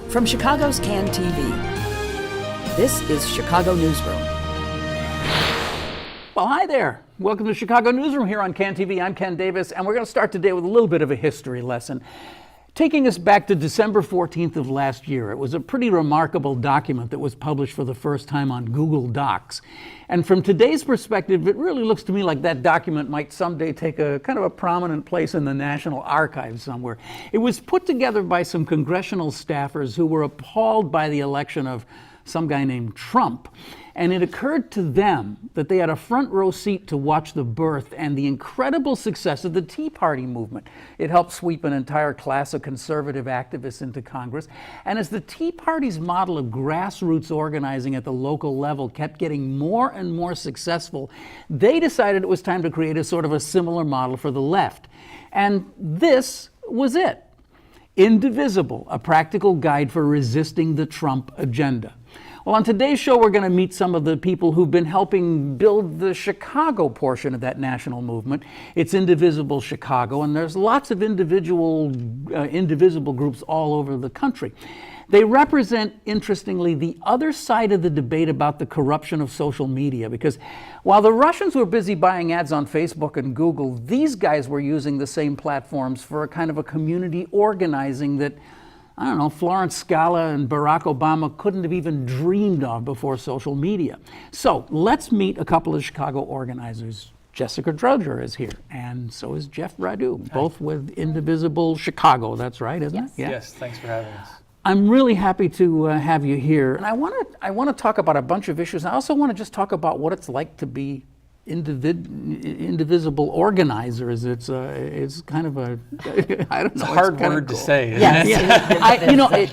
From Chicago's CAN TV, this is Chicago Newsroom. Well, hi there. Welcome to Chicago Newsroom here on CAN TV. I'm Ken Davis, and we're going to start today with a little bit of a history lesson. Taking us back to December 14th of last year, it was a pretty remarkable document that was published for the first time on Google Docs. And from today's perspective, it really looks to me like that document might someday take a kind of a prominent place in the National Archives somewhere. It was put together by some congressional staffers who were appalled by the election of some guy named Trump. And it occurred to them that they had a front row seat to watch the birth and the incredible success of the Tea Party movement. It helped sweep an entire class of conservative activists into Congress. And as the Tea Party's model of grassroots organizing at the local level kept getting more and more successful, they decided it was time to create a sort of a similar model for the left. And this was it. Indivisible, a practical guide for resisting the Trump agenda. Well, on today's show, we're going to meet some of the people who've been helping build the Chicago portion of that national movement. It's Indivisible Chicago, and there's lots of indivisible groups all over the country. They represent, interestingly, the other side of the debate about the corruption of social media, because while the Russians were busy buying ads on Facebook and Google, these guys were using the same platforms for a kind of a community organizing that, I don't know, Florence Scala and Barack Obama couldn't have even dreamed of before social media. So let's meet a couple of Chicago organizers. Jessica Drudger is here, and so is Jeff Radu, both with Indivisible Chicago. That's right, isn't it? Yeah. Yes, thanks for having us. I'm really happy to have you here. And I want to talk about a bunch of issues. I also want to just talk about what it's like to be indivisible organizers. It's kind of a, I don't know. It's a hard word to say. Yes.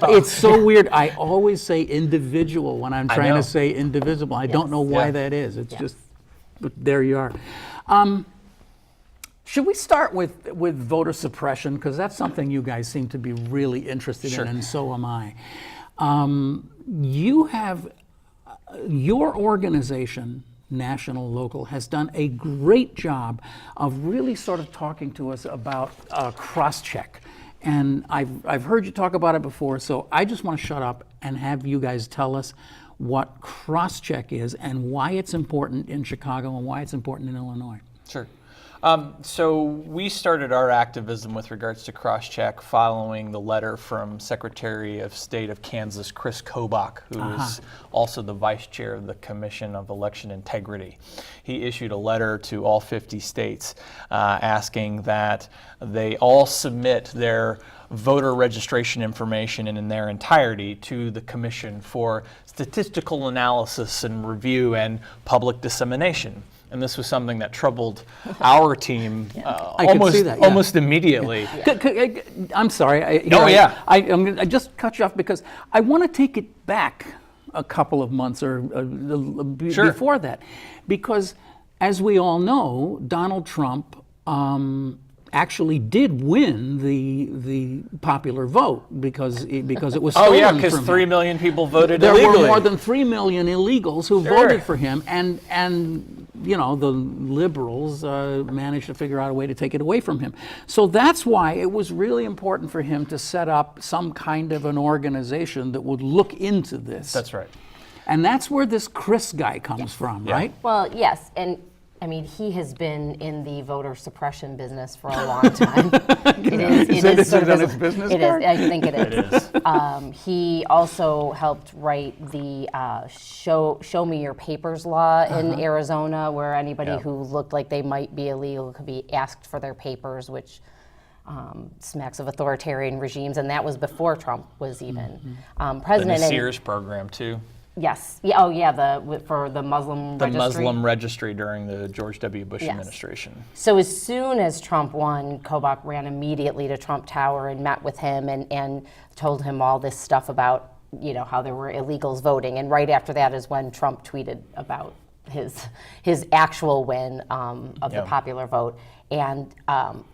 It's so weird. I always say individual when I'm trying to say indivisible. I don't know why that is. It's just, but there you are. Should we start with voter suppression? Because that's something you guys seem to be really interested in, and so am I. You have, your organization, National Local, has done a great job of really sort of talking to us about cross-check. And I've heard you talk about it before, so I just want to shut up and have you guys tell us what cross-check is and why it's important in Chicago and why it's important in Illinois. Sure. So we started our activism with regards to cross-check following the letter from Secretary of State of Kansas, Chris Kobach, who is also the vice chair of the Commission of Election Integrity. He issued a letter to all 50 states asking that they all submit their voter registration information in their entirety to the Commission for statistical analysis and review and public dissemination. And this was something that troubled our team almost immediately. I'm sorry. I just cut you off because I want to take it back a couple of months or before that. Because as we all know, Donald Trump actually did win the popular vote because it was stolen because 3 million people voted there illegally. There were more than 3 million illegals who voted for him, and you know, the liberals managed to figure out a way to take it away from him. So that's why it was really important for him to set up some kind of an organization that would look into this. That's right. And that's where this Chris guy comes from, right? Well, yes, and I mean, he has been in the voter suppression business for a long time. It is sort of his business card? It is, I think it is. He also helped write the Show Me Your Papers law in Arizona, where anybody who looked like they might be illegal could be asked for their papers, which smacks of authoritarian regimes, and that was before Trump was even president. The Sears program, too. Yes. Yeah. Oh, yeah. For the Muslim registry. The Muslim registry during the George W. Bush administration. So as soon as Trump won, Kobach ran immediately to Trump Tower and met with him and told him all this stuff about, you know, how there were illegals voting. And right after that is when Trump tweeted about his actual win of the popular vote. And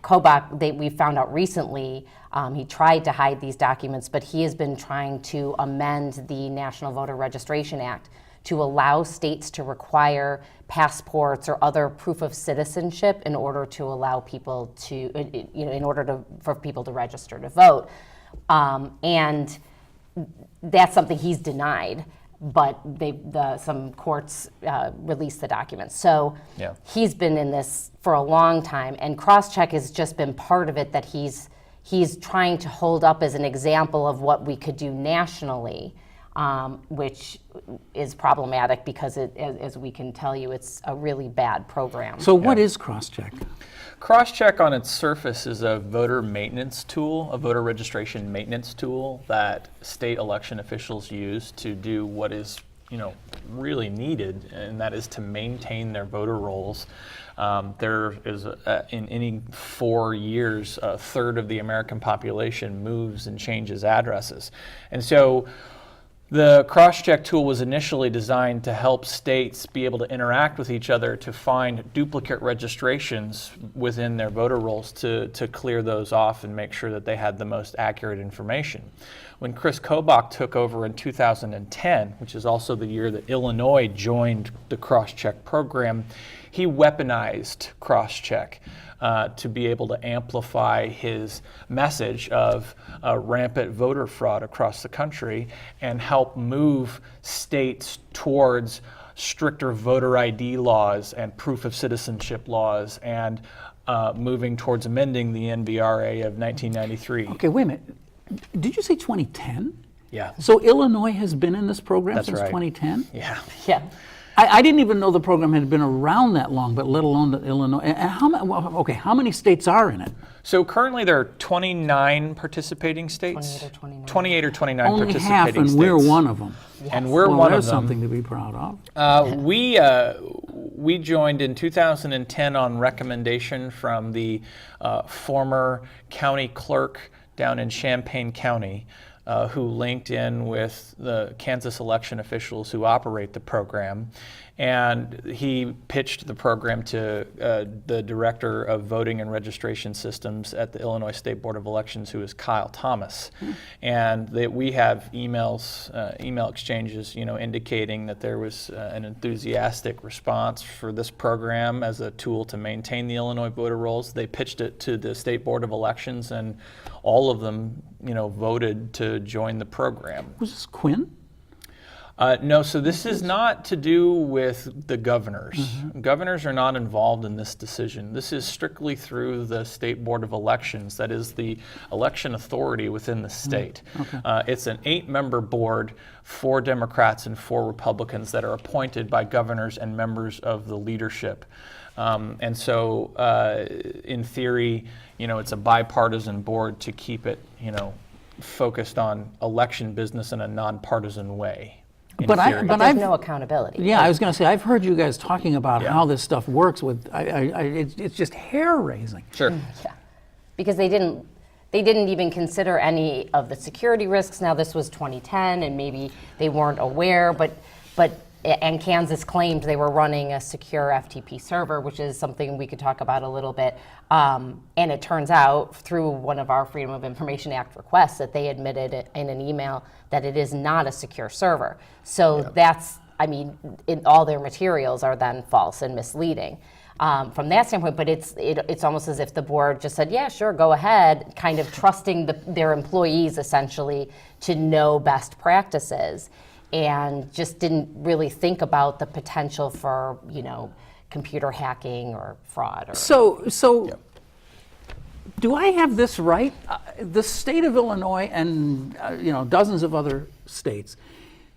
Kobach, we found out recently, he tried to hide these documents, but he has been trying to amend the National Voter Registration Act to allow states to require passports or other proof of citizenship in order to allow people to, for people to register to vote. And that's something he's denied, but some courts released the documents. So he's been in this for a long time, and Crosscheck has just been part of it that he's trying to hold up as an example of what we could do nationally, which is problematic because, as we can tell you, it's a really bad program. So what is Crosscheck? Crosscheck on its surface is a voter maintenance tool, a voter registration maintenance tool that state election officials use to do what is, really needed, and that is to maintain their voter rolls. There is, in any 4 years, a third of the American population moves and changes addresses. And so the Crosscheck tool was initially designed to help states be able to interact with each other to find duplicate registrations within their voter rolls to clear those off and make sure that they had the most accurate information. When Chris Kobach took over in 2010, which is also the year that Illinois joined the Crosscheck program, he weaponized Crosscheck to be able to amplify his message of rampant voter fraud across the country and help move states towards stricter voter ID laws and proof of citizenship laws and moving towards amending the NVRA of 1993. Okay, wait a minute. Did you say 2010? Yeah. So Illinois has been in this program That's since right. 2010? Yeah. Yeah. I didn't even know the program had been around that long, but let alone that Illinois. And how many states are in it? So currently there are 29 participating states. 28 or 29. 28 or 29 Only participating half, and states. we're one of them. And we're Well, one that's of them. something to be proud of. We joined in 2010 on recommendation from the former county clerk down in Champaign County, who linked in with the Kansas election officials who operate the program. And he pitched the program to the director of voting and registration systems at the Illinois State Board of Elections, who is Kyle Thomas. And we have email exchanges, indicating that there was an enthusiastic response for this program as a tool to maintain the Illinois voter rolls. They pitched it to the State Board of Elections, and all of them, voted to join the program. Was this Quinn? No, so this is not to do with the governors. Governors are not involved in this decision. This is strictly through the State Board of Elections, that is the election authority within the state. It's an 8-member board, 4 Democrats and 4 Republicans that are appointed by governors and members of the leadership. And so, in theory, it's a bipartisan board to keep it, focused on election business in a nonpartisan way. But there's no accountability. Yeah, I was going to say, I've heard you guys talking about how this stuff works with, it's just hair-raising. Sure. Yeah, because they didn't even consider any of the security risks. Now this was 2010, and maybe they weren't aware, and Kansas claimed they were running a secure FTP server, which is something we could talk about a little bit. And it turns out, through one of our Freedom of Information Act requests, that they admitted in an email that it is not a secure server. So that's, all their materials are then false and misleading. From that standpoint, but it's almost as if the board just said, yeah, sure, go ahead, kind of trusting their employees essentially to know best practices, and just didn't really think about the potential for, computer hacking or fraud. So do I have this right? The state of Illinois and dozens of other states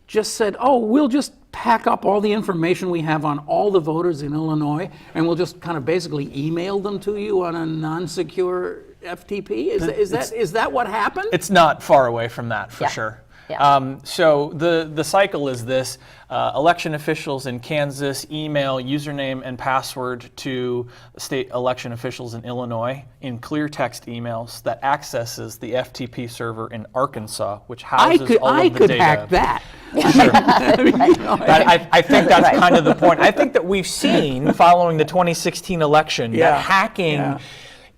just said, oh, we'll just pack up all the information we have on all the voters in Illinois, and we'll just kind of basically email them to you on a non-secure FTP? Is that what happened? It's not far away from that, for sure. Yeah. So the cycle is this: election officials in Kansas email username and password to state election officials in Illinois in clear text emails that accesses the FTP server in Arkansas, which houses all of the data. I could hack that. I think that's kind of the point. I think that we've seen, following the 2016 election, that hacking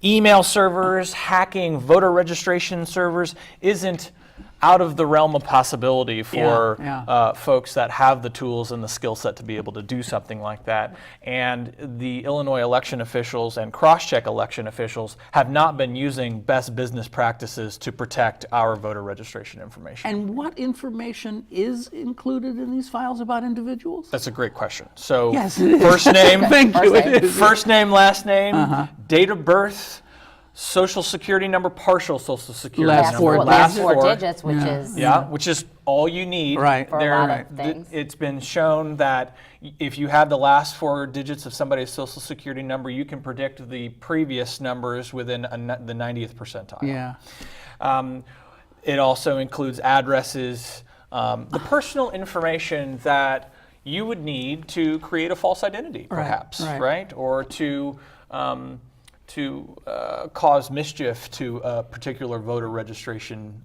email servers, hacking voter registration servers isn't out of the realm of possibility for Yeah. folks that have the tools and the skill set to be able to do something like that. And the Illinois election officials and cross-check election officials have not been using best business practices to protect our voter registration information. And what information is included in these files about individuals? That's a great question. So Yes, it is. first name, Thank you. It is. first name, last name, date of birth, social security number, partial social security Last number, four last four digits, which is which is all you need. Right. For a lot of things. It's been shown that if you have the last 4 digits of somebody's social security number, you can predict the previous numbers within the 90th percentile. Yeah. It also includes addresses, the personal information that you would need to create a false identity, perhaps, right. Or to cause mischief to a particular voter registration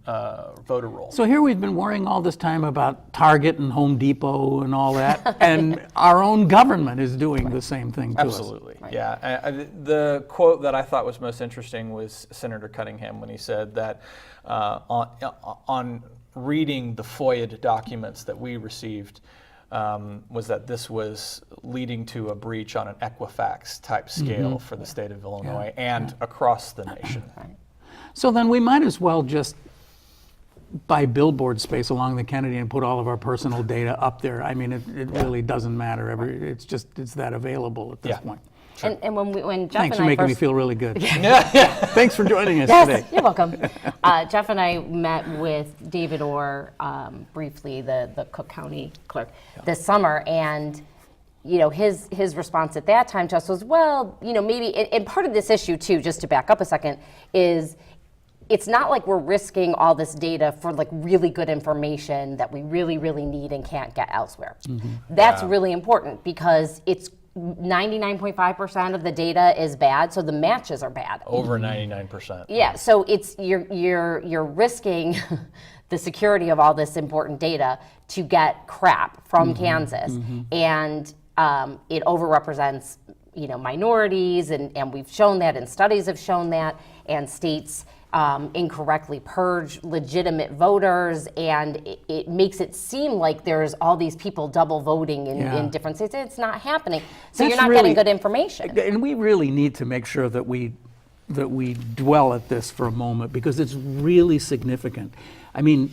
voter roll. So here we've been worrying all this time about Target and Home Depot and all that, and our own government is doing the same thing to us. Absolutely, yeah. The quote that I thought was most interesting was Senator Cunningham when he said that on reading the FOIA documents that we received, was that this was leading to a breach on an Equifax type scale for the state of Illinois and across the nation. So then we might as well just buy billboard space along the Kennedy and put all of our personal data up there. I mean, it really doesn't matter. It's that available at this point. And when Jeff Thanks and for I making me first, feel really good. Thanks for joining us today. You're welcome. Jeff and I met with David Orr briefly, the Cook County clerk, this summer, and his response at that time to us was, well, maybe, and part of this issue too, just to back up a second, is it's not like we're risking all this data for like really good information that we really, really need and can't get elsewhere. That's really important because it's 99.5% of the data is bad, so the matches are bad. Over 99%. Yeah, so it's you're risking the security of all this important data to get crap from Kansas, and it overrepresents minorities, and we've shown that, and studies have shown that, and states incorrectly purge legitimate voters, and it makes it seem like there's all these people double voting in different states. It's not happening. So you're not getting good information. And we really need to make sure that we dwell at this for a moment, because it's really significant. I mean,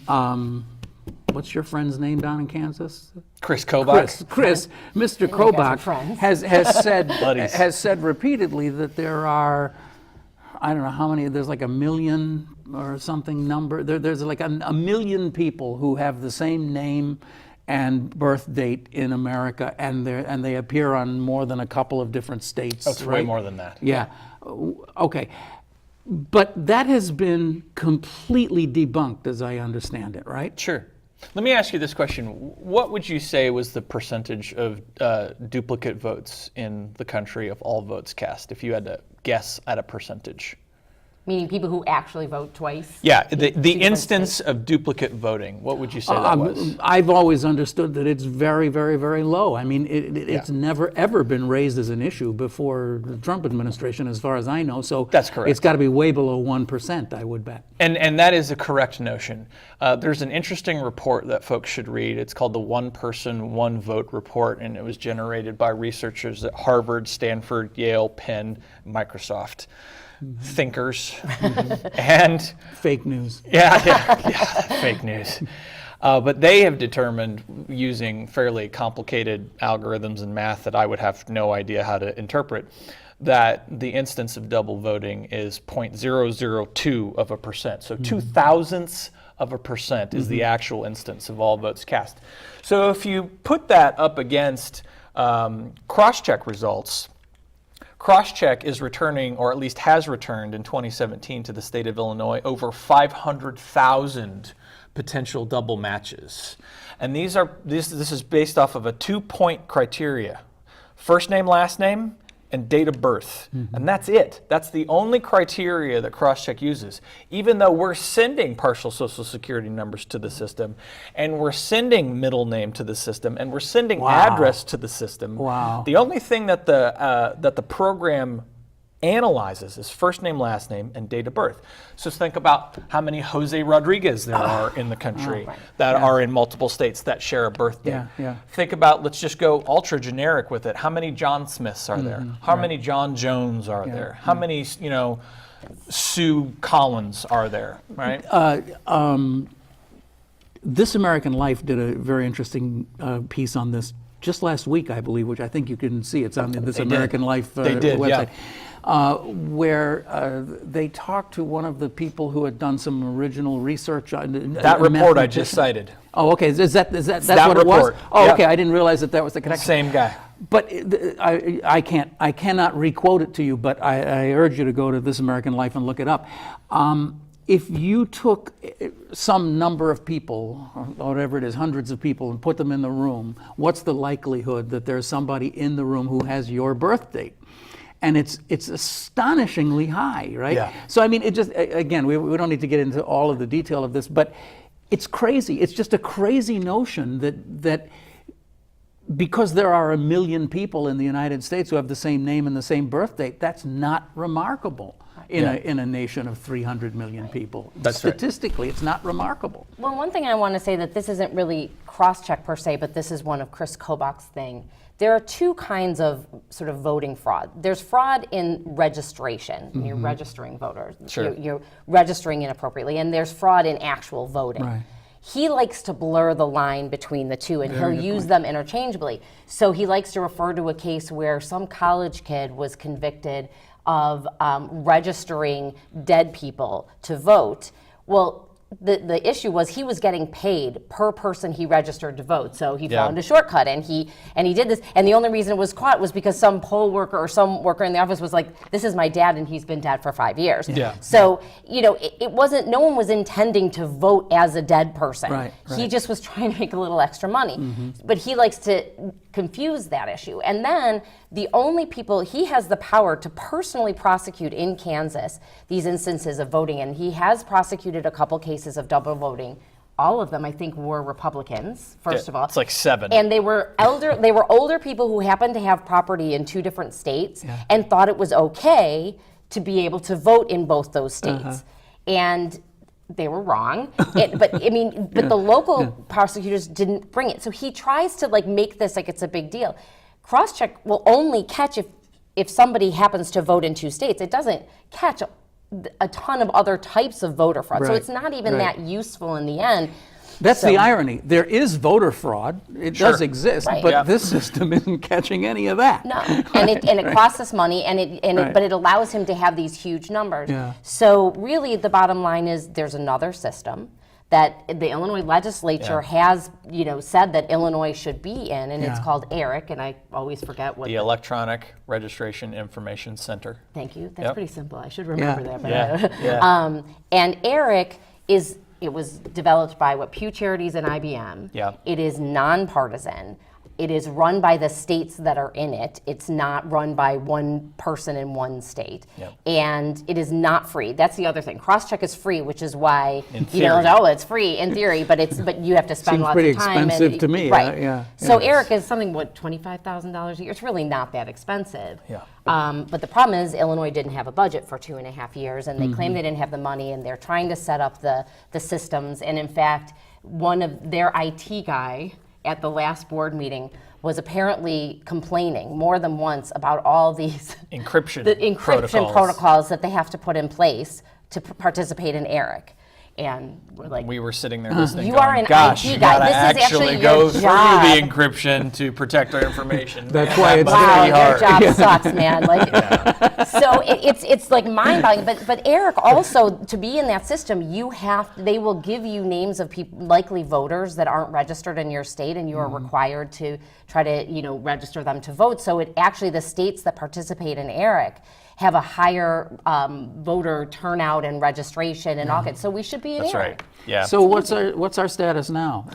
what's your friend's name down in Kansas? Chris Kobach. Chris, Mr. Kobach has said repeatedly that there are, I don't know how many, there's like 1 million or something number. There's like a million people who have the same name and birth date in America, and they appear on more than a couple of different states. That's way more than that. Yeah. Okay. But that has been completely debunked, as I understand it, right? Sure. Let me ask you this question. What would you say was the percentage of duplicate votes in the country of all votes cast, if you had to guess at a percentage? Meaning people who actually vote twice? Yeah, the instance of duplicate voting, what would you say that was? I've always understood that it's very, very, very low. I mean, it's never, ever been raised as an issue before the Trump administration, as far as I know. So that's correct. It's got to be way below 1%, I would bet. And that is a correct notion. There's an interesting report that folks should read. It's called the One Person, One Vote report, and it was generated by researchers at Harvard, Stanford, Yale, Penn, Microsoft. Thinkers and fake news. Yeah, fake news. But they have determined, using fairly complicated algorithms and math that I would have no idea how to interpret, that the instance of double voting is 0.002%. So 0.002 of a percent is the actual instance of all votes cast. So if you put that up against cross-check results, Crosscheck is returning, or at least has returned in 2017 to the state of Illinois, over 500,000 potential double matches. And this is based off of a 2-point criteria: first name, last name, and date of birth. And that's it. That's the only criteria that Crosscheck uses. Even though we're sending partial social security numbers to the system, and we're sending middle name to the system, and we're sending address to the system, the only thing that the program analyzes his first name, last name, and date of birth. So think about how many Jose Rodriguez there are in the country that are in multiple states that share a birthday. Yeah, yeah. Think about, let's just go ultra generic with it. How many John Smiths are there? How many John Jones are there? How many, Sue Collins are there, right? This American Life did a very interesting piece on this just last week, I believe, which I think you can see. It's on This American Life website. Where they talked to one of the people who had done some original research on that report I just cited. Oh, okay. Is that what that it was? report. Oh, Yep. okay. I didn't realize that was the connection. Same guy. But I cannot requote it to you. But I urge you to go to This American Life and look it up. If you took some number of people, or whatever it is, hundreds of people, and put them in the room, what's the likelihood that there's somebody in the room who has your birth date? And it's astonishingly high, right? Yeah. So I mean, it just, again, we don't need to get into all of the detail of this, but it's crazy. It's just a crazy notion that because there are 1 million people in the United States who have the same name and the same birth date, that's not remarkable in a nation of 300 million people. That's right. Statistically, it's not remarkable. Well, one thing I want to say that this isn't really cross-check per se, but this is one of Chris Kobach's thing. There are two kinds of sort of voting fraud. There's fraud in registration. You're registering voters. Sure. You're registering inappropriately. And there's fraud in actual voting. Right. He likes to blur the line between the two, and he'll use them interchangeably. So he likes to refer to a case where some college kid was convicted of registering dead people to vote. Well, the issue was he was getting paid per person he registered to vote. So he found a shortcut, and he did this. And the only reason it was caught was because some poll worker or some worker in the office was like, "This is my dad, and he's been dead for 5 years." Yeah. So it wasn't. No one was intending to vote as a dead person. Right, He right. just was trying to make a little extra money. But he likes to confuse that issue. And then the only people he has the power to personally prosecute in Kansas these instances of voting, and he has prosecuted a couple cases of double voting. All of them, I think, were Republicans, first of all. It's like 7. And they were older people who happened to have property in 2 different states and thought it was okay to be able to vote in both those states. And they were wrong. But the local prosecutors didn't bring it. So he tries to make this like it's a big deal. Crosscheck will only catch if somebody happens to vote in 2 states. It doesn't catch a ton of other types of voter fraud. So Right, it's not even right. that useful in the end. That's So- the irony. There is voter fraud. It does exist, Right. but Yeah. this system isn't catching any of that. No, and it costs us money, Right. but it allows him to have these huge numbers. Yeah. So really, the bottom line is there's another system that the Illinois legislature has, said that Illinois should be in, and it's Yeah. called ERIC, and I always forget what. The Electronic Registration Information Center. Thank you. That's Yep. pretty simple. I should remember that. But Yeah. And ERIC it was developed by Pew Charities and IBM. Yeah. It is nonpartisan. It is run by the states that are in it. It's not run by one person in one state. Yep. And it is not free. That's the other thing. Crosscheck is free, which is why theory. it's free in theory, but you have to spend Seems lots pretty of time. expensive to me. Right. Yeah. So ERIC is something $25,000 a year. It's really not that expensive. Yeah. But the problem is Illinois didn't have a budget for 2.5 years, and they claim they didn't have the money, and they're trying to set up the systems. And in fact, one of their IT guy at the last board meeting was apparently complaining more than once about all these Encryption the encryption protocols that they have to put in place to participate in ERIC. And we're like, We were sitting there listening, You going, are an gosh, IT you guy. gotta This is actually actually go your through job." the encryption to protect our information. That's Man, why that it's must be wow, pretty your hard. job sucks, man. So it's like mind-boggling. But ERIC also, to be in that system, they will give you names of people, likely voters that aren't registered in your state, and you are required to try to register them to vote. So the states that participate in ERIC have a higher voter turnout and registration and all that. So we should be in That's ERIC. right. Yeah. So what's our status now?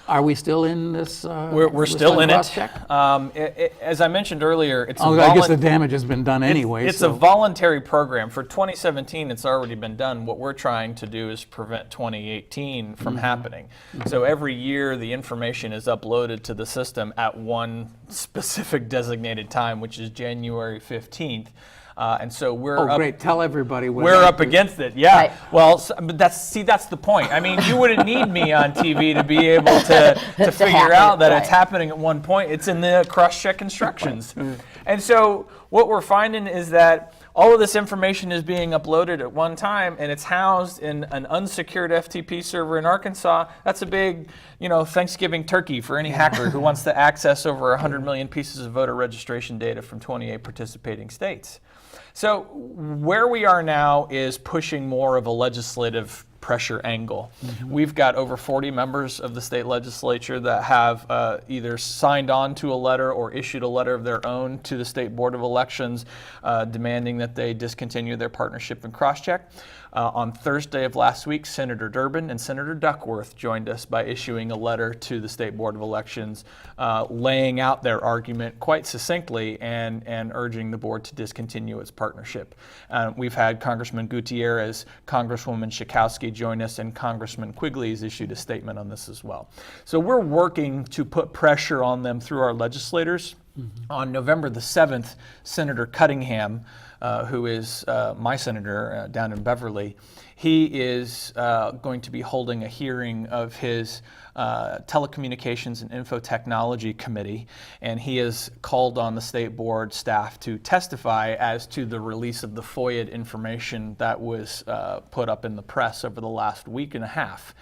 Are we still in this? We're this still in it. crosscheck? As I mentioned earlier, it's I guess the damage has been done anyway. It's so. a voluntary program. For 2017, it's already been done. What we're trying to do is prevent 2018 from happening. So every year, the information is uploaded to the system at one specific designated time, which is January 15th. And so we're Great. Tell everybody what we're up against it. Yeah. Right. Well, but that's the point. I mean, you wouldn't need me on TV to be able to figure out that it's happening at one point. It's in the cross-check instructions. And so what we're finding is that all of this information is being uploaded at one time, and it's housed in an unsecured FTP server in Arkansas. That's a big, Thanksgiving turkey for any hacker who wants to access over 100 million pieces of voter registration data from 28 participating states. So where we are now is pushing more of a legislative pressure angle. We've got over 40 members of the state legislature that have either signed on to a letter or issued a letter of their own to the State Board of Elections demanding that they discontinue their partnership in Crosscheck. On Thursday of last week, Senator Durbin and Senator Duckworth joined us by issuing a letter to the State Board of Elections laying out their argument quite succinctly and urging the board to discontinue its partnership. We've had Congressman Gutierrez, Congresswoman Schakowsky join us, and Congressman Quigley has issued a statement on this as well. So we're working to put pressure on them through our legislators. On November the 7th, Senator Cunningham, who is my senator down in Beverly, he is going to be holding a hearing of his Telecommunications and Infotechnology Committee, and he has called on the state board staff to testify as to the release of the FOIA information that was put up in the press over the last week and a half.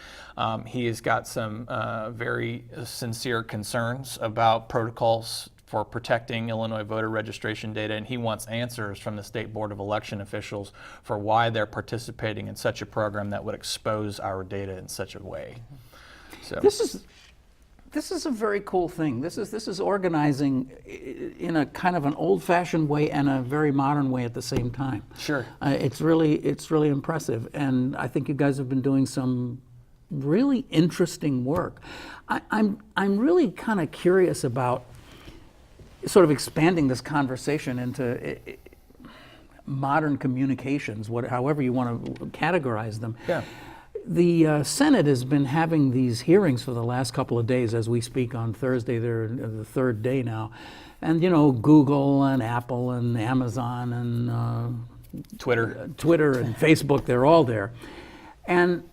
He has got some very sincere concerns about protocols for protecting Illinois voter registration data, and he wants answers from the State Board of Election officials for why they're participating in such a program that would expose our data in such a way. So This is a very cool thing. This is organizing in a kind of an old-fashioned way and a very modern way at the same time. Sure. It's really impressive, and I think you guys have been doing some really interesting work. I'm really kind of curious about sort of expanding this conversation into modern communications, however you want to categorize them. Yeah. The Senate has been having these hearings for the last couple of days as we speak on Thursday. They're the third day now. And, Google and Apple and Amazon and Twitter and Facebook, they're all there. And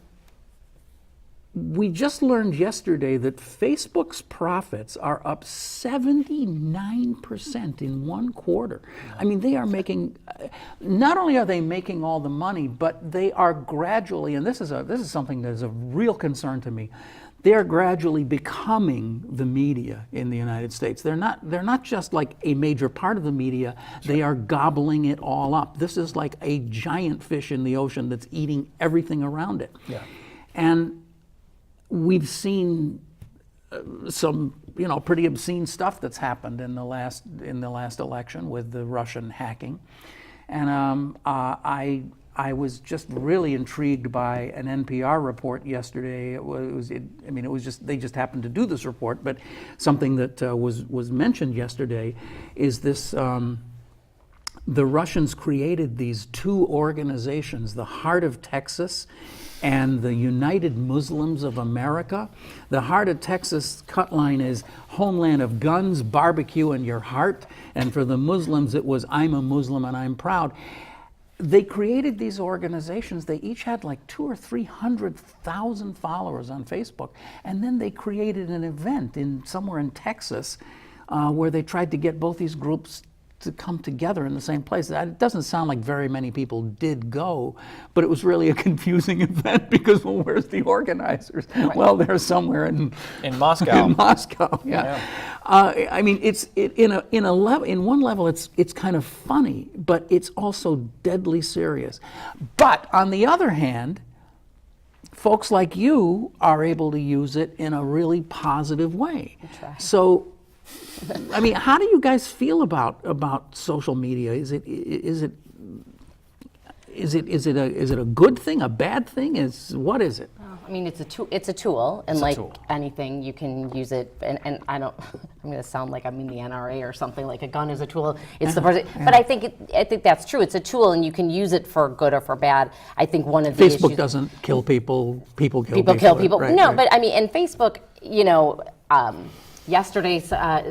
we just learned yesterday that Facebook's profits are up 79% in one quarter. I mean, they are making, not only are they making all the money, but they are gradually, and this is something that is a real concern to me, they are gradually becoming the media in the United States. They're not just like a major part of the media, they are gobbling it all up. This is like a giant fish in the ocean that's eating everything around it. Yeah. And we've seen some, pretty obscene stuff that's happened in the last election with the Russian hacking, and I was just really intrigued by an NPR report yesterday. They just happened to do this report, but something that was mentioned yesterday is this. The Russians created these two organizations, the Heart of Texas and the United Muslims of America. The Heart of Texas cut line is homeland of guns, barbecue, and your heart. And for the Muslims, it was I'm a Muslim and I'm proud. They created these organizations. They each had like 200,000 or 300,000 followers on Facebook. And then they created an event somewhere in Texas where they tried to get both these groups to come together in the same place. It doesn't sound like very many people did go, but it was really a confusing event because, well, where's the organizers? Right. Well, they're somewhere in Moscow. In Moscow, yeah. I mean, in one level, it's kind of funny, but it's also deadly serious. But on the other hand, folks like you are able to use it in a really positive way. So, I mean, how do you guys feel about social media? Is it a good thing, a bad thing? What is it? I mean, it's a tool, and like anything, you can use it. And I'm going to sound like I'm in the NRA or something. Like a gun is a tool. It's the person, but I think that's true. It's a tool, and you can use it for good or for bad. I think one of the Facebook issues, doesn't kill people. People kill people. People kill people. Right, no, right. But I mean, and Facebook, Yesterday,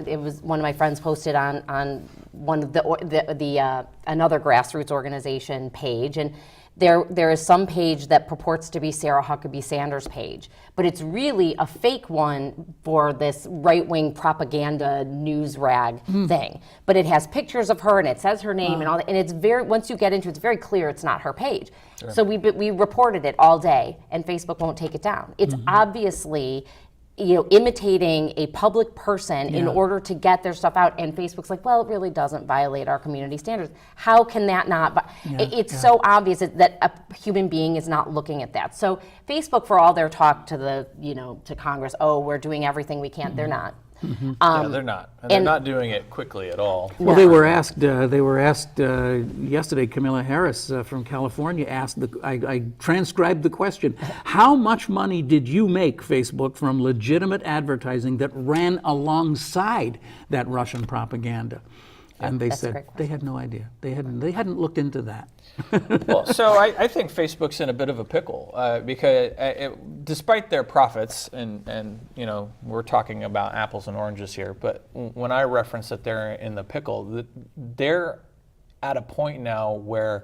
it was one of my friends posted on one of the another grassroots organization page, and there is some page that purports to be Sarah Huckabee Sanders' page, but it's really a fake one for this right-wing propaganda news rag thing. But it has pictures of her and it says her name and all that, and it's once you get into it, it's very clear it's not her page. Sure. So we reported it all day, and Facebook won't take it down. It's obviously imitating a public person in order to get their stuff out, and Facebook's like, well, it really doesn't violate our community standards. How can that not? It's so obvious that a human being is not looking at that. So Facebook, for all their talk to to Congress, we're doing everything we can, they're not. Yeah, they're not, and they're not doing it quickly at all. Well, they were asked. Yesterday. Kamala Harris from California asked. I transcribed the question: how much money did you make, Facebook, from legitimate advertising that ran alongside that Russian propaganda? And they said they had no idea. They hadn't looked into that. Well, so I think Facebook's in a bit of a pickle because despite their profits, and we're talking about apples and oranges here, but when I reference that they're in the pickle, they're at a point now where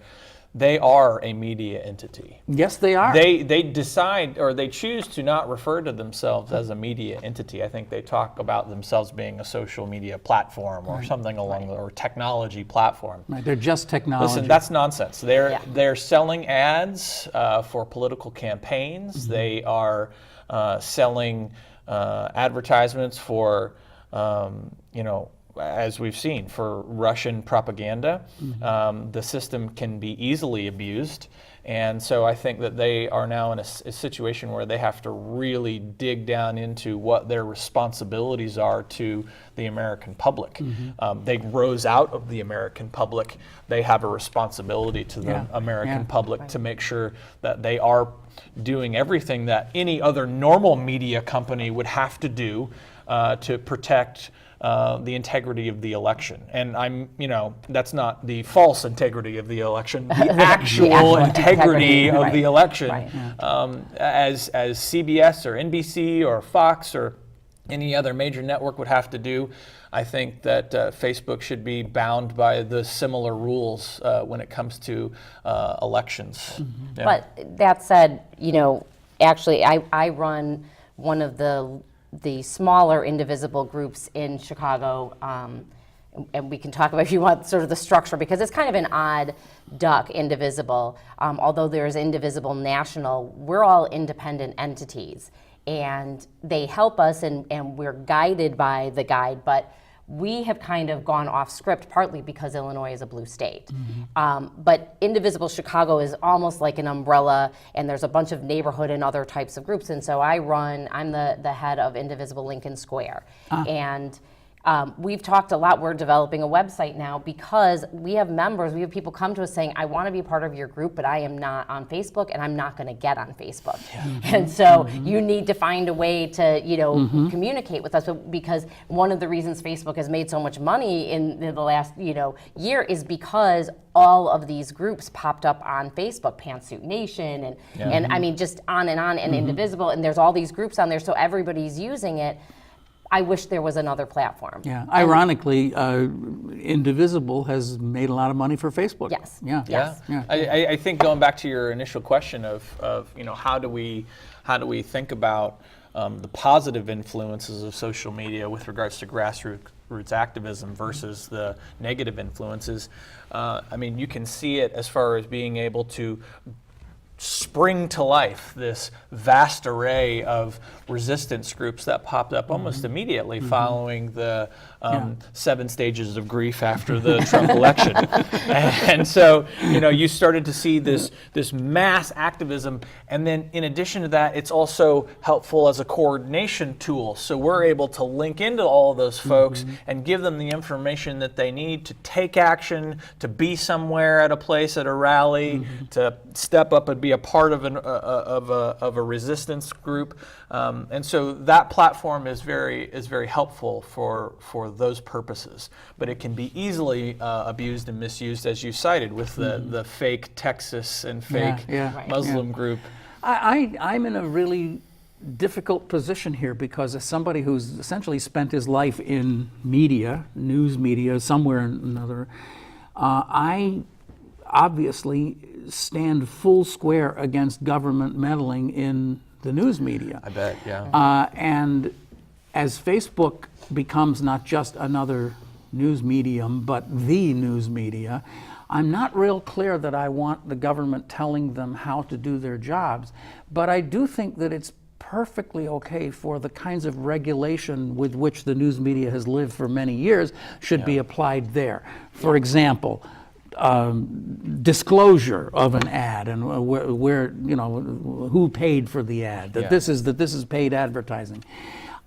they are a media entity. Yes, they are. They decide, or they choose to not refer to themselves as a media entity. I think they talk about themselves being a social media platform or something along or technology platform. Right, they're just technology. Listen, that's nonsense. They're selling ads for political campaigns. They are selling advertisements for as we've seen, for Russian propaganda. The system can be easily abused. And so I think that they are now in a situation where they have to really dig down into what their responsibilities are to the American public. They rose out of the American public. They have a responsibility to the American public to make sure that they are doing everything that any other normal media company would have to do to protect the integrity of the election. And that's not the false integrity of the election, the actual integrity of the election. Right. As CBS or NBC or Fox or any other major network would have to do, I think that Facebook should be bound by the similar rules when it comes to elections. Yeah. But that said, actually I run one of the smaller indivisible groups in Chicago, and we can talk about, if you want, sort of the structure, because it's kind of an odd duck, indivisible. Although there's indivisible national, we're all independent entities, and they help us, and we're guided by the guide, but we have kind of gone off script, partly because Illinois is a blue state. But Indivisible Chicago is almost like an umbrella, and there's a bunch of neighborhood and other types of groups. And so I'm the head of Indivisible Lincoln Square. And we've talked a lot. We're developing a website now because we have members, we have people come to us saying, I want to be part of your group, but I am not on Facebook, and I'm not going to get on Facebook. And so you need to find a way to, communicate with us, because one of the reasons Facebook has made so much money in the last, year is because all of these groups popped up on Facebook, Pantsuit Nation, and I mean, just on, and Indivisible, and there's all these groups on there, so everybody's using it. I wish there was another platform. Yeah. Ironically, Indivisible has made a lot of money for Facebook. Yes. Yeah. Yes. Yeah. I think going back to your initial question of how do we think about the positive influences of social media with regards to grassroots activism versus the negative influences. You can see it as far as being able to spring to life this vast array of resistance groups that popped up almost immediately following the 7 stages of grief after the Trump election. And so, you started to see this mass activism, and then in addition to that, it's also helpful as a coordination tool. So we're able to link into all of those folks and give them the information that they need to take action, to be somewhere at a place, at a rally, to step up and be a part of a resistance group, and so that platform is very helpful for those purposes. But it can be easily abused and misused, as you cited, with the fake Texas and fake Muslim group. I'm in a really difficult position here because as somebody who's essentially spent his life in media, news media, somewhere or another, I obviously stand full square against government meddling in the news media. I bet, yeah. And as Facebook becomes not just another news medium, but the news media, I'm not real clear that I want the government telling them how to do their jobs, but I do think that it's perfectly okay for the kinds of regulation with which the news media has lived for many years should be applied there. For example, disclosure of an ad and where who paid for the ad, that this is paid advertising.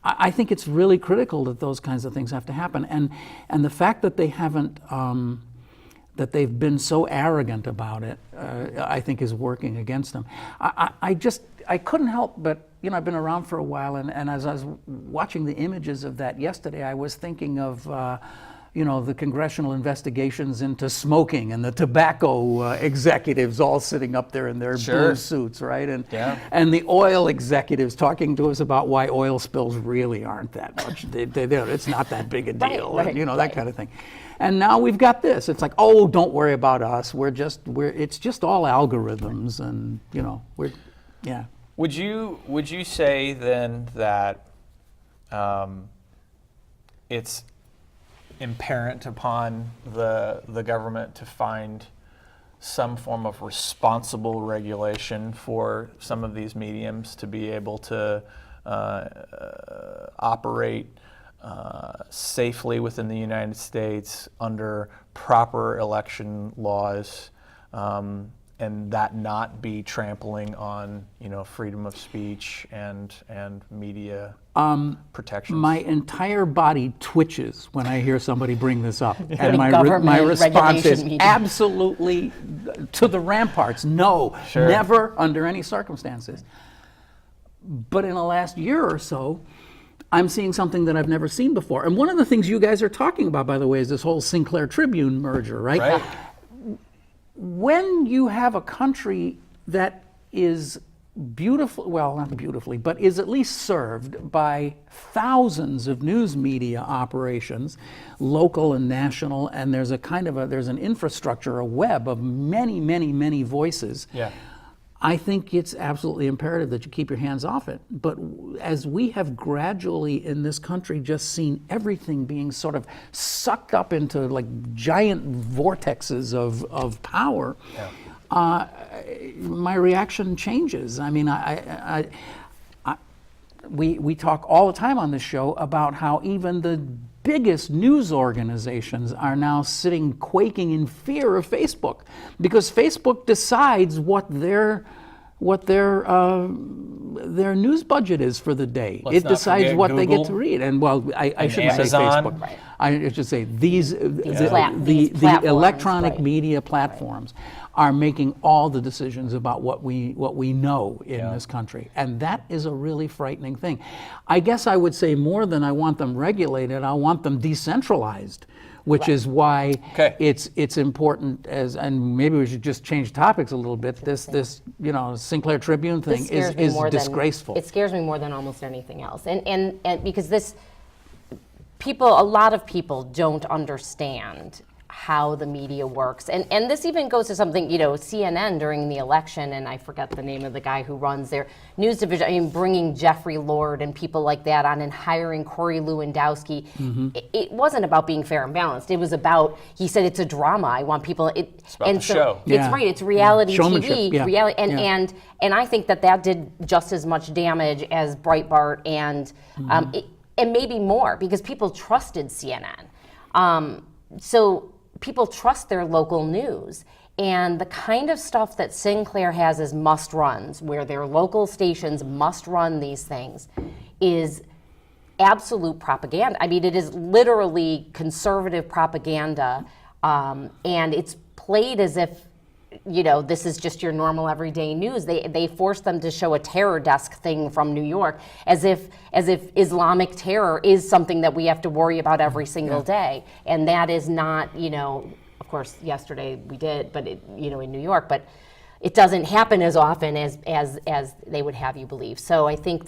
I think it's really critical that those kinds of things have to happen, and the fact that they haven't that they've been so arrogant about it, I think is working against them. I couldn't help but, I've been around for a while, and as I was watching the images of that yesterday, I was thinking of the congressional investigations into smoking and the tobacco executives all sitting up there in their blue suits, right? And the oil executives talking to us about why oil spills really aren't that much. It's not that big a deal, that kind of thing. And now we've got this. It's like, oh, don't worry about us. It's just all algorithms, and yeah. Would you say then that it's imperative upon the government to find some form of responsible regulation for some of these mediums to be able to operate safely within the United States under proper election laws, and that not be trampling on freedom of speech and media protections? My entire body twitches when I hear somebody bring this up, and my response is absolutely to the ramparts. No, never under any circumstances. But in the last year or so, I'm seeing something that I've never seen before. And one of the things you guys are talking about, by the way, is this whole Sinclair Tribune merger, right? Right. When you have a country that is beautiful, well, not beautifully, but is at least served by thousands of news media operations, local and national, and there's an infrastructure, a web of many, many, many voices. Yeah. I think it's absolutely imperative that you keep your hands off it. But as we have gradually in this country just seen everything being sort of sucked up into like giant vortexes of power, my reaction changes. I mean, we talk all the time on this show about how even the biggest news organizations are now sitting quaking in fear of Facebook, because Facebook decides what their news budget is for for it decides what Google, they get to read. And I shouldn't Amazon. Say Facebook. Right. I should say the electronic media platforms are making all the decisions about what we know in this country. And that is a really frightening thing. I guess I would say more than I want them regulated, I want them decentralized, which is why it's important and maybe we should just change topics a little bit. This Sinclair Tribune thing is disgraceful. It scares me more than almost anything else. And because a lot of people don't understand how the media works. And this even goes to something, CNN during the election, and I forget the name of the guy who runs their news division, bringing Jeffrey Lord and people like that on and hiring Corey Lewandowski. Mm-hmm. It wasn't about being fair and balanced. It was about, he said, it's a drama. I want people, it's about the show. It's right, it's reality TV. Reality, and I think that did just as much damage as Breitbart and maybe more, because people trusted CNN. So people trust their local news. And the kind of stuff that Sinclair has as must-runs, where their local stations must run these things, is absolute propaganda. I mean, it is literally conservative propaganda, and it's played as if, this is just your normal everyday news. They forced them to show a terror desk thing from New York, as if Islamic terror is something that we have to worry about every single day, and that is not. Of course, yesterday we did, but in New York, but it doesn't happen as often as they would have you believe. So I think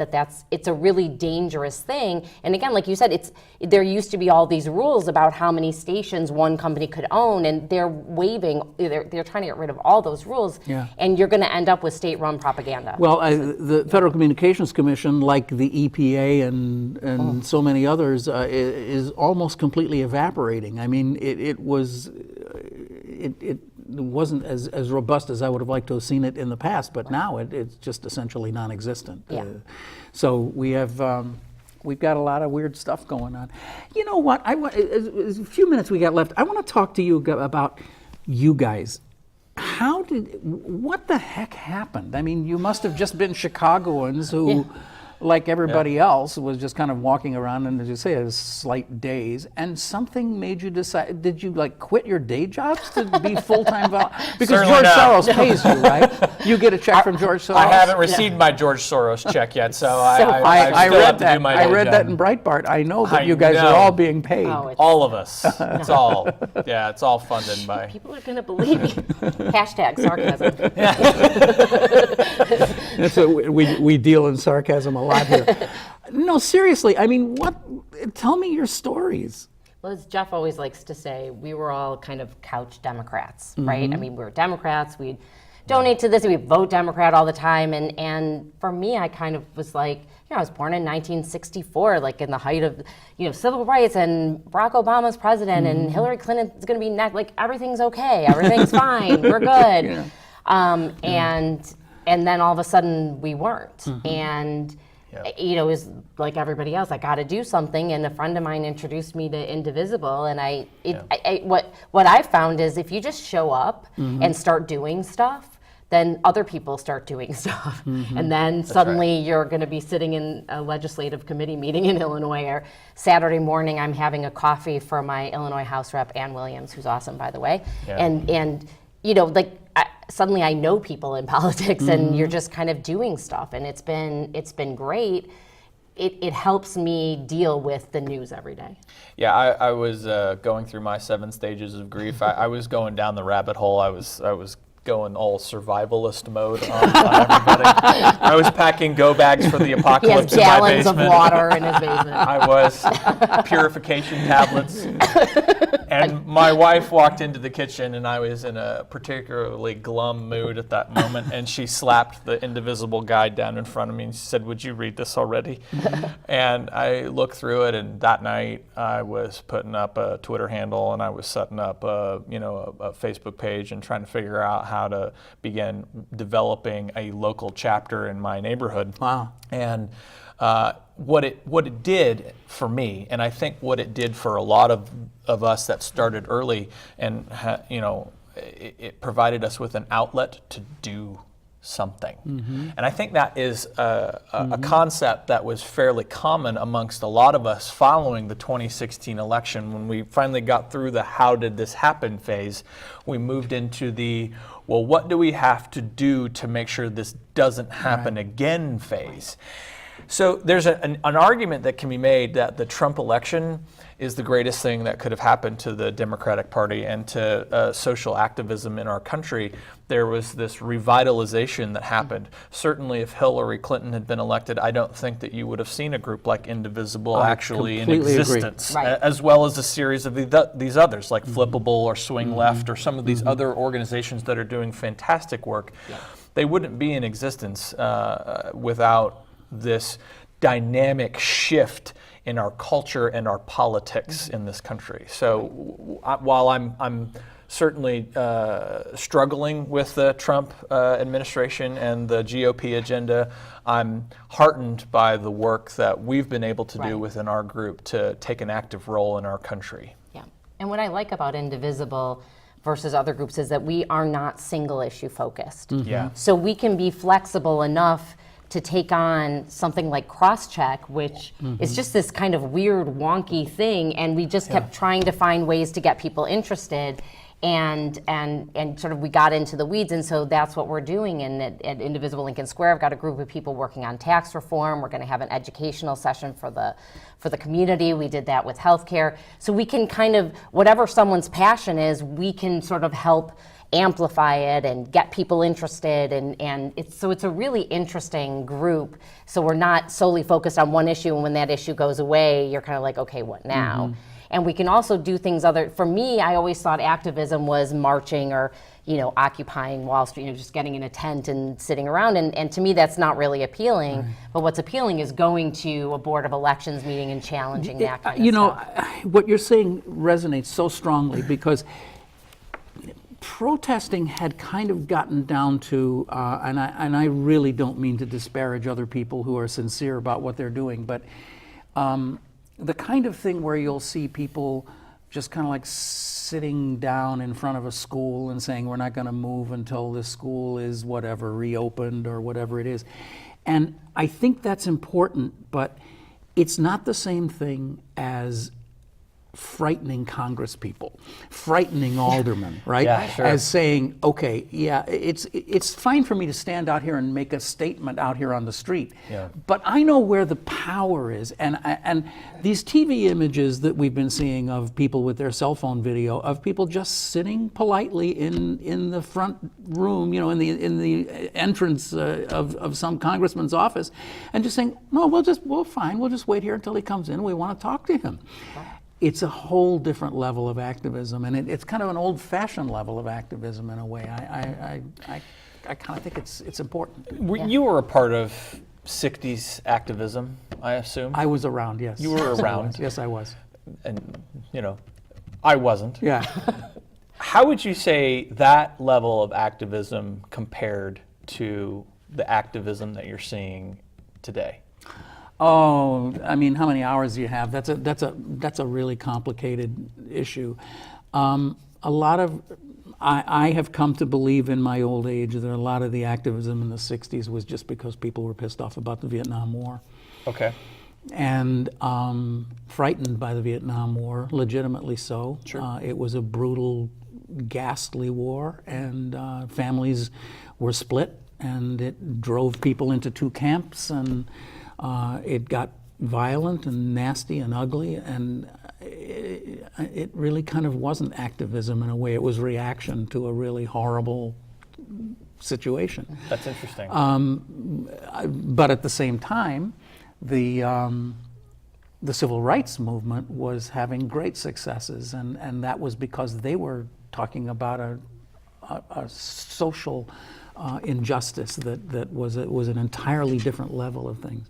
it's a really dangerous thing. And again, like you said, there used to be all these rules about how many stations one company could own, and they're trying to get rid of all those rules. Yeah. And you're going to end up with state-run propaganda. Well, the Federal Communications Commission, like the EPA and so many others, is almost completely evaporating. I mean, it wasn't as robust as I would have liked to have seen it in the past, but now it's just essentially non-existent. Yeah. So we've got a lot of weird stuff going on. You know what? A few minutes we got left. I want to talk to you about you guys. What the heck happened? I mean, you must have just been Chicagoans who, like everybody else, was just kind of walking around and, as you say, a slight daze, and something made you decide. Did you quit your day jobs to be full-time because Certainly George not. Soros pays you, right? You get a check from George Soros. I haven't received my George Soros check yet, so I I still read have to that. do my I day read job. that in Breitbart. I know that I you guys know. are all being paid. Oh, All of us. It's all, it's all funded by. People are going to believe me. Hashtag sarcasm. So we deal in sarcasm a lot here. No, seriously. I mean, tell me your stories. Well, as Jeff always likes to say, we were all kind of couch Democrats, right? I mean, we were Democrats. We'd donate to this. We'd vote Democrat all the time. And for me, I kind of was like, I was born in 1964, in the height of, civil rights, and Barack Obama's president, and Hillary Clinton's going to be next. Everything's okay. Everything's fine. We're good. And then all of a sudden, we weren't. And it was like everybody else. I got to do something, and a friend of mine introduced me to Indivisible, and what I found is if you just show up and start doing stuff, then other people start doing stuff, and then suddenly you're going to be sitting in a legislative committee meeting in Illinois. Or Saturday morning, I'm having a coffee for my Illinois House Rep Ann Williams, who's awesome, by the way, and suddenly I know people in politics, and you're just kind of doing stuff, and it's been great. It helps me deal with the news every day. Yeah, I was going through my 7 stages of grief. I was going down the rabbit hole. I was going all survivalist mode on everybody. I was packing go bags for the He has apocalypse in my gallons of basement. water in his basement. I was purification tablets. And my wife walked into the kitchen, and I was in a particularly glum mood at that moment, and she slapped the Indivisible guide down in front of me and she said, "Would you read this already?" And I looked through it, and that night I was putting up a Twitter handle, and I was setting up a Facebook page and trying to figure out how to begin developing a local chapter in my neighborhood. Wow. And what it did for me, and I think what it did for a lot of us that started early, and it provided us with an outlet to do something. And I think that is a concept that was fairly common amongst a lot of us following the 2016 election. When we finally got through the "how did this happen" phase, we moved into the "well, what do we have to do to make sure this doesn't happen again" phase. So there's an argument that can be made that the Trump election is the greatest thing that could have happened to the Democratic Party and to social activism in our country. There was this revitalization that happened. Certainly if Hillary Clinton had been elected, I don't think that you would have seen a group like Indivisible actually in existence, as well as a series of these others like Flippable or Swing Left or some of these other organizations that are doing fantastic work. They wouldn't be in existence without this dynamic shift in our culture and our politics in this country. So while I'm certainly struggling with the Trump administration and the GOP agenda, I'm heartened by the work that we've been able to do within our group to take an active role in our country. Yeah, and what I like about Indivisible versus other groups is that we are not single issue focused. Yeah. So we can be flexible enough to take on something like Crosscheck, which is just this kind of weird, wonky thing, and we just kept trying to find ways to get people interested. and sort of we got into the weeds, and so that's what we're doing. And at Indivisible Lincoln Square, I've got a group of people working on tax reform. We're going to have an educational session for the community. We did that with healthcare. So we can kind of, whatever someone's passion is, we can sort of help amplify it and get people interested, and it's a really interesting group. So we're not solely focused on one issue, and when that issue goes away, you're kind of like, okay, what now? And we can also do things for me, I always thought activism was marching or, occupying Wall Street, just getting in a tent and sitting around. And to me, that's not really appealing. Right. But what's appealing is going to a Board of Elections meeting and challenging that kind of stuff. What you're saying resonates so strongly because protesting had kind of gotten down to, and I really don't mean to disparage other people who are sincere about what they're doing, but the kind of thing where you'll see people just kind of like sitting down in front of a school and saying, we're not going to move until this school is whatever, reopened or whatever it is. And I think that's important, but it's not the same thing as frightening Congress people, frightening aldermen, right? Yeah, sure. As saying, okay, yeah, it's fine for me to stand out here and make a statement out here on the street, but I know where the power is, and these TV images that we've been seeing of people with their cell phone video of people just sitting politely in the front room, in the entrance of some congressman's office, and just saying, no, we'll just wait here until he comes in. We want to talk to him. It's a whole different level of activism, and it's kind of an old-fashioned level of activism in a way. I kind of think it's important. You were a part of 60s activism, I assume? I was around, yes. You were around? Yes, I was. And, I wasn't. Yeah. How would you say that level of activism compared to the activism that you're seeing today? Oh, I mean, how many hours do you have? That's a really complicated issue. I have come to believe in my old age that a lot of the activism in the 60s was just because people were pissed off about the Vietnam War. Okay. And frightened by the Vietnam War, legitimately so. Sure. It was a brutal, ghastly war, and families were split, and it drove people into two camps, and it got violent and nasty and ugly, and it really kind of wasn't activism in a way. It was reaction to a really horrible situation. That's interesting. But at the same time, the civil rights movement was having great successes, and that was because they were talking about a social injustice that was an entirely different level of things.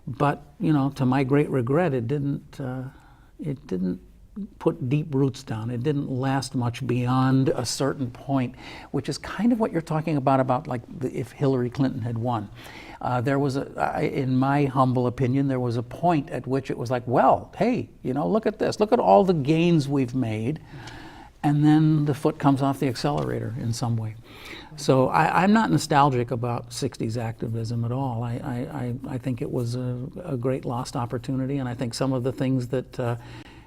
But to my great regret, it didn't put deep roots down. It didn't last much beyond a certain point, which is kind of what you're talking about like if Hillary Clinton had won. There was in my humble opinion, there was a point at which it was like, well, hey, look at this, look at all the gains we've made, and then the foot comes off the accelerator in some way. So I'm not nostalgic about 60s activism at all. I think it was a great lost opportunity, and I think some of the things that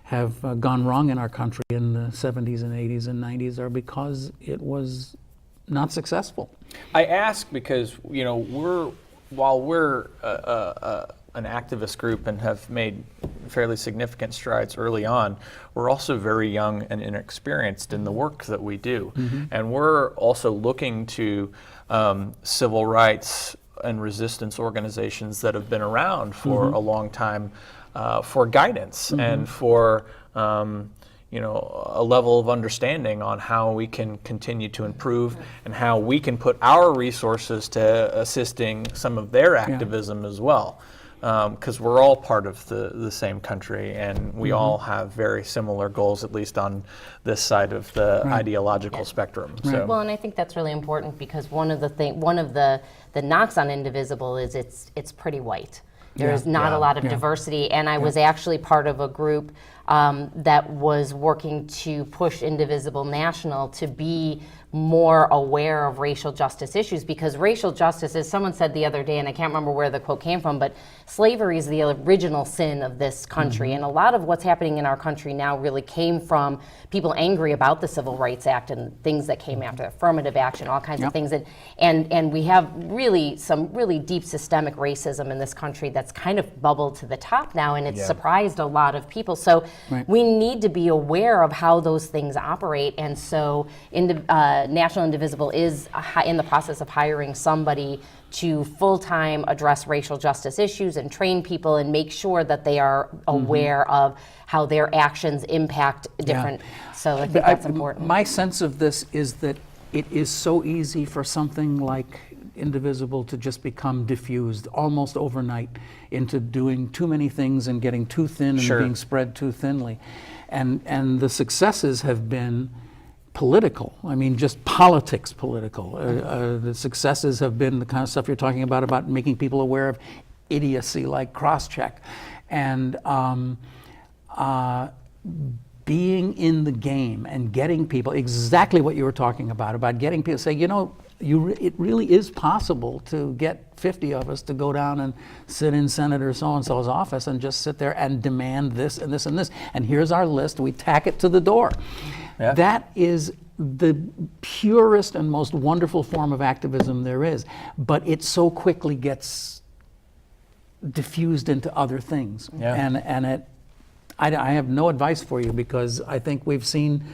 have gone wrong in our country in the 70s and 80s and 90s are because it was not successful. I ask because, while we're an activist group and have made fairly significant strides early on, we're also very young and inexperienced in the work that we do. Mm-hmm. And we're also looking to civil rights and resistance organizations that have been around for a long time for guidance and for a level of understanding on how we can continue to improve and how we can put our resources to assisting some of their activism as well. Because we're all part of the same country, and we all have very similar goals, at least on this side of the ideological spectrum. Right. So. Well, and I think that's really important because one of the knocks on Indivisible is it's pretty white. There's not a lot of diversity, and I was actually part of a group that was working to push Indivisible National to be more aware of racial justice issues, because racial justice, as someone said the other day, and I can't remember where the quote came from, but slavery is the original sin of this country. And a lot of what's happening in our country now really came from people angry about the Civil Rights Act and things that came after, affirmative action, all kinds of things. And we have really some really deep systemic racism in this country that's kind of bubbled to the top now, and it's surprised a lot of people. So we need to be aware of how those things operate. And so National Indivisible is in the process of hiring somebody to full-time address racial justice issues and train people and make sure that they are aware of how their actions impact different. So I think that's important. My sense of this is that it is so easy for something like Indivisible to just become diffused almost overnight into doing too many things and getting too thin and being spread too thinly. And the successes have been political. I mean, just politics political. The successes have been the kind of stuff you're talking about making people aware of idiocy like cross-check. And being in the game and getting people, exactly what you were talking about getting people to say, you know, it really is possible to get 50 of us to go down and sit in Senator so-and-so's office and just sit there and demand this and this and this. And here's our list, we tack it to the door. Yeah. That is the purest and most wonderful form of activism there is. But it so quickly gets diffused into other things. Yeah. And I have no advice for you, because I think we've seen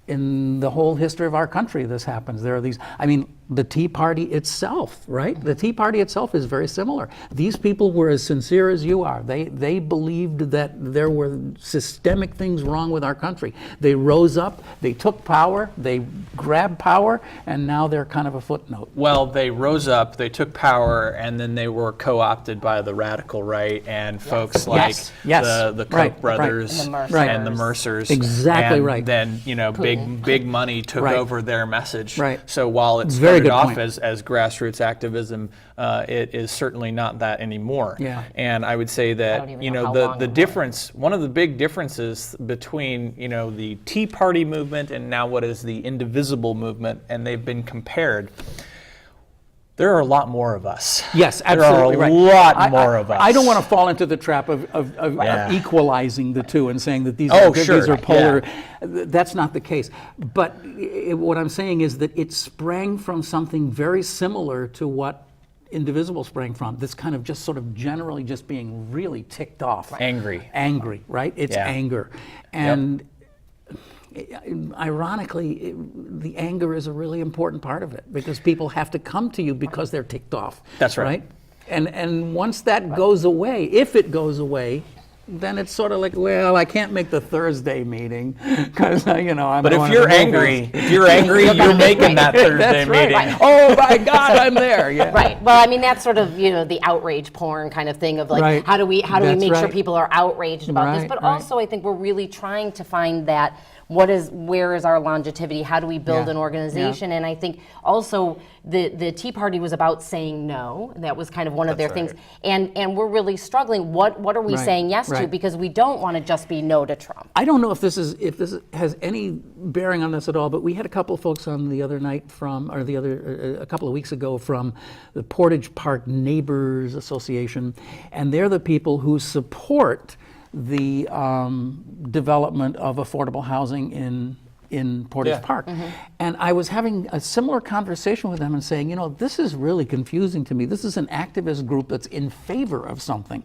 in the whole history of our country this happens. There are these, I mean, the Tea Party itself, right? The Tea Party itself is very similar. These people were as sincere as you are. They believed that there were systemic things wrong with our country. They rose up, they took power, they grabbed power, and now they're kind of a footnote. Well, they rose up, they took power, and then they were co-opted by the radical right and folks like the Koch brothers and the Mercers. Exactly and right. Then, you know, big money took over their message. Right. So while it started off as grassroots activism, it is certainly not that anymore. Yeah. And I would say that, you know, the difference, one of the big differences between, you know, the Tea Party movement and now what is the Indivisible movement, and they've been compared, there are a lot more of us. Yes, absolutely right. There are a lot more of us. I don't want to fall into the trap of equalizing the two and saying that these are polar. Yeah. That's not the case. But what I'm saying is that it sprang from something very similar to what Indivisible sprang from. This kind of just sort of generally just being really ticked off. Angry, right? It's anger. And ironically, the anger is a really important part of it, because people have to come to you because they're ticked off. That's right. And once that goes away, if it goes away, then it's sort of like, well, I can't make the Thursday meeting because I'm. But if you're angry, you're making that Thursday meeting. Right. Oh my God, I'm there. Yeah. Right. Well, I mean, that's sort of the outrage porn kind of thing of like, how do we make sure people are outraged about this? But also, I think we're really trying to find that. Where is our longevity? How do we build an organization? And I think also the Tea Party was about saying no. That was kind of one of their things. And we're really struggling. What are we saying yes to? Because we don't want to just be no to Trump. I don't know if this has any bearing on this at all, but we had a couple of folks on the other night a couple of weeks ago from the Portage Park Neighbors Association, and they're the people who support the development of affordable housing in Portage Park. And I was having a similar conversation with them and saying, this is really confusing to me. This is an activist group that's in favor of something.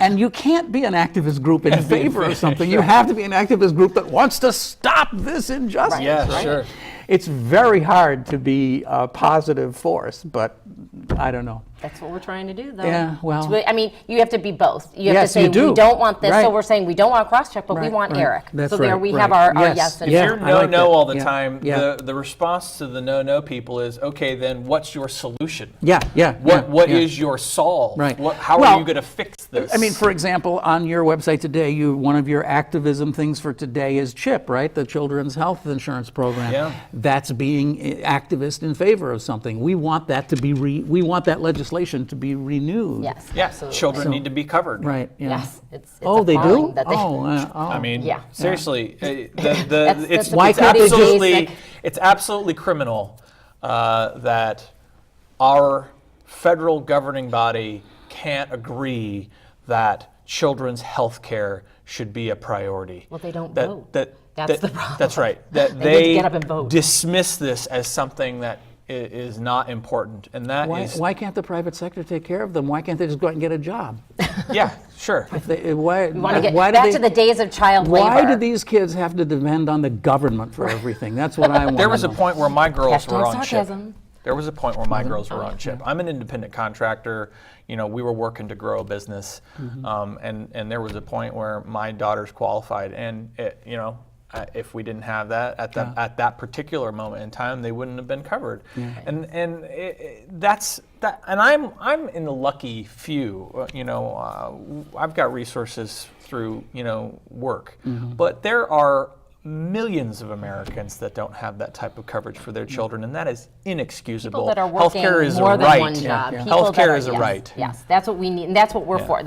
And you can't be an activist group in favor of something. You have to be an activist group that wants to stop this injustice. Right. Yeah, sure. It's very hard to be a positive force, but I don't know. That's what we're trying to do, though. Yeah, well. I mean, you have to be both. You have to say, we don't want this, so we're saying we don't want cross-check, but we want Eric. That's so there we have our yes and no. If you're no all the time, the response to the no people is, okay, then what's your solution? What is your solve? Right. How are you going to fix this? I mean, for example, on your website today, one of your activism things for today is CHIP, right? The Children's Health Insurance Program. Yeah. That's being activist in favor of something. We want that to be we want that legislation legislation to be renewed. Yes, Yeah, absolutely. children need to be covered. Right. Yeah. Yes, it's Oh, a they fine do? that they- I mean, Yeah. seriously, That's it's, a Why it's can't they just- absolutely basic- it's absolutely criminal that our federal governing body can't agree that children's health care should be a priority. Well, they don't That- vote. that- That's that- the problem. That's right. That They need to get up and vote. dismiss this as something that is not important, and that is Why can't the private sector take care of them? Why can't they just go out and get a job? yeah, sure. Why, We want to get why do back they- to the days of child labor. Why do these kids have to depend on the government for everything? That's what I want. There was a point where my girls Hashtag were on sarcasm. chip. There was a point where my girls were on chip. I'm an independent contractor. You know, we were working to grow a business, and there was a point where my daughters qualified, and if we didn't have that at that particular moment in time, they wouldn't have been covered. And that's that. And I'm in the lucky few. I've got resources through work, but there are millions of Americans that don't have that type of coverage for their children, and that is inexcusable. People that are working Healthcare is more a than right. one job. Yeah. People that Healthcare are- is a yes, right. Yes, that's what we need, and that's what we're Yeah. for.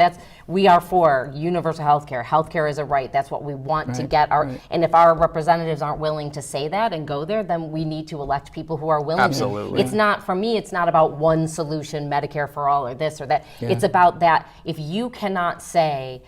We are for universal healthcare. Healthcare is a right. That's what we want to Right, get our. right. And if our representatives aren't willing to say that and go there, then we need to elect people who are willing. Absolutely. To. It's not for me. It's not about one solution, Medicare for all, or this or that. Yeah. It's about that. If you cannot say,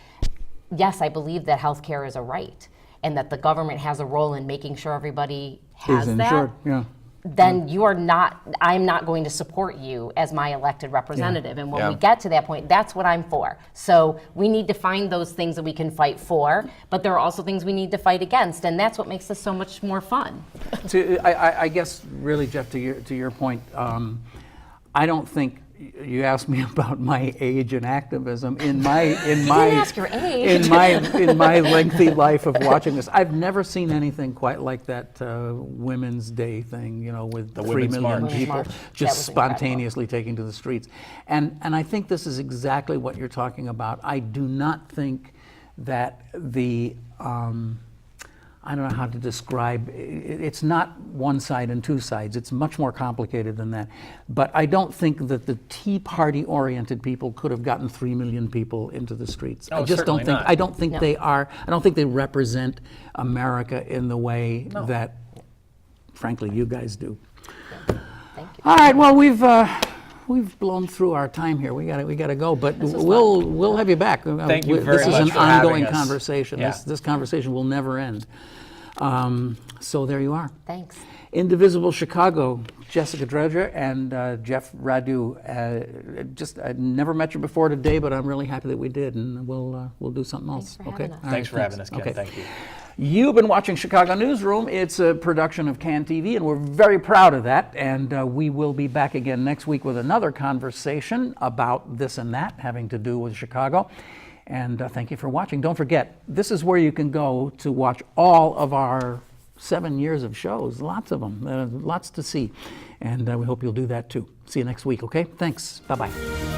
yes, I believe that healthcare is a right, and that the government has a role in making sure everybody has Is that, insured, yeah. then you are not, I'm not going to support you as my elected representative. And when Yeah. we get to that point, that's what I'm for. So we need to find those things that we can fight for, but there are also things we need to fight against, and that's what makes this so much more fun. I guess really, Jeff, to your point, I don't think you asked me about my age and activism. In my ask your age. in my lengthy life of watching this, I've never seen anything quite like that Women's Day thing. With The 3 Women's million March. people Women's March. That just was incredible. spontaneously taking to the streets, and I think this is exactly what you're talking about. I do not think that the I don't know how to describe, it's not one side and two sides. It's much more complicated than that. But I don't think that the Tea Party oriented people could have gotten 3 million people into the streets. Oh, I just don't certainly think, not. I don't think No. they are, I don't think they represent America in the way that, frankly, you guys do. Thank you. All right, well, we've blown through our time here. We got to go, but we'll have you back. Thank you very This is much an for having ongoing us. conversation. Yeah. This conversation will never end. So there you are. Thanks. Indivisible Chicago, Jessica Dredger and Jeff Radu. I never met you before today, but I'm really happy that we did, and we'll do something else. for Okay. having us. All Thanks for having us, Ken. Okay. Thank you. You've been watching Chicago Newsroom. It's a production of Can TV, and we're very proud of that. And we will be back again next week with another conversation about this and that having to do with Chicago. And thank you for watching. Don't forget, this is where you can go to watch all of our 7 years of shows. Lots of them. Lots to see. And we hope you'll do that too. See you next week, okay? Thanks. Bye-bye.